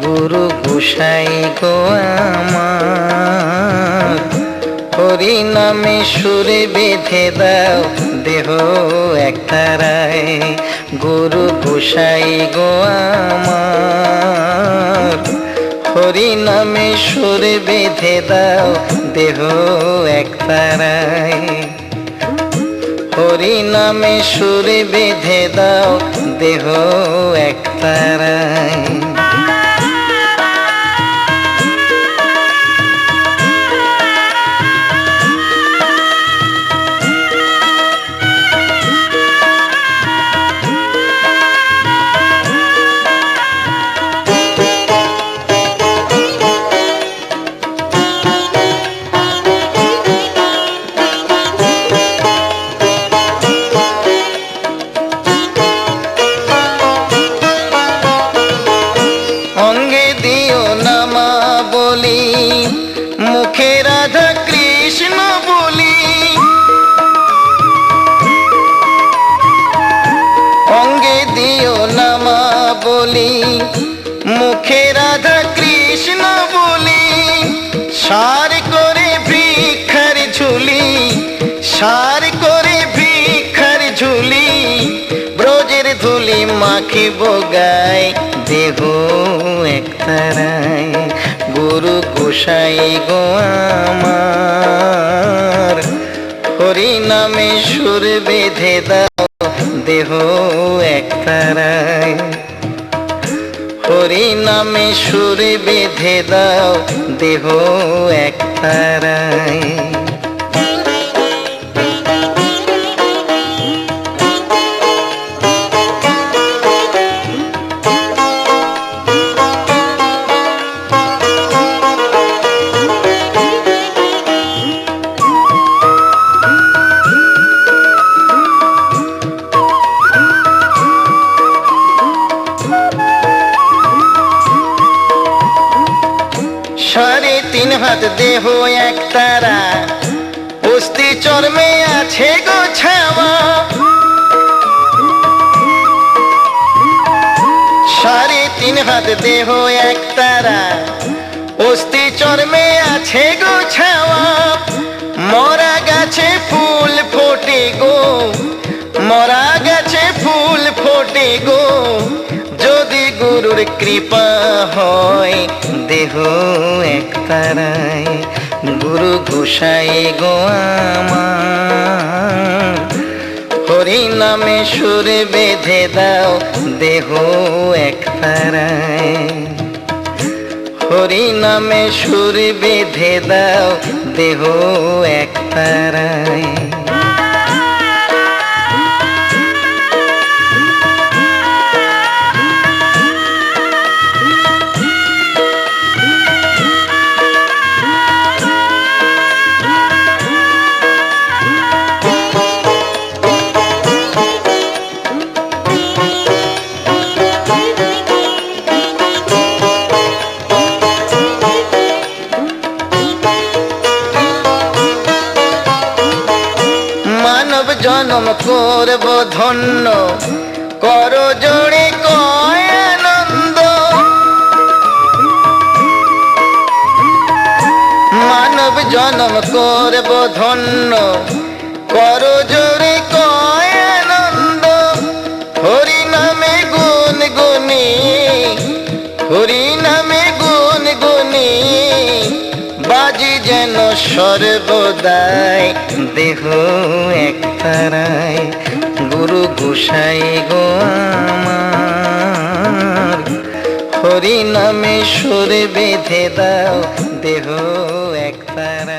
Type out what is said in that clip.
গুরু গোসাই গো আমার, হরি নামে সুর বেঁধে দাও দেহ একতারায়। গুরু গোসাই গো আমার, হরি নামে সুর বেঁধে দাও দেহ একতারায়। হরি নামে সুর বেঁধে দাও দেহ একতারায়। অঙ্গে দিও নামা বলি, মুখে রাধা কৃষ্ণ বলি। অঙ্গে দিও নামা বলি, মুখে রাধা কৃষ্ণ বলি। সার করে ভিক্ষার ঝুলি, সার করে ভিক্ষার ঝুলি। ব্রজের ধুলি মাখিব গায় দেহ একতারায়। গুরু গোসাই গো আমার, হরি নামে সুর বেঁধে দাও দেহ একতারায়। হরি নামে সুর বেঁধে দাও দেহ একতারায়। সাড়ে তিন হাত দেহ একতারা, অস্থি চর্মে আছে গো ছাওয়া। সাড়ে তিন হাত দেহ একতারা, অস্থি চর্মে আছে গো ছাওয়া। মরা গাছে ফুল ফোটে গো, মরা গাছে ফুল ফোটে গো। যদি গুরুর কৃপা হয় দেহ একতারায়। গুরু গোসাই গো আমার, হরি নামে সুর বেঁধে দাও দেহ একতারায়। হরি নামে সুর বেঁধে দাও দেহ একতারায়। মানব জনম করব ধন্য, কর জোড়ে কয় আনন্দ। মানব জনম করব ধন্য, কর জোড়ে কয় আনন্দ। হরি নামে গুণ গুনি, হরি নামে গুণ গুনি। বাজি যেন সর্বদাই দেহ একতারায়। গুরু গোসাই গো আমার, হরি নামে সুর বেঁধে দাও দেহ একতারায়।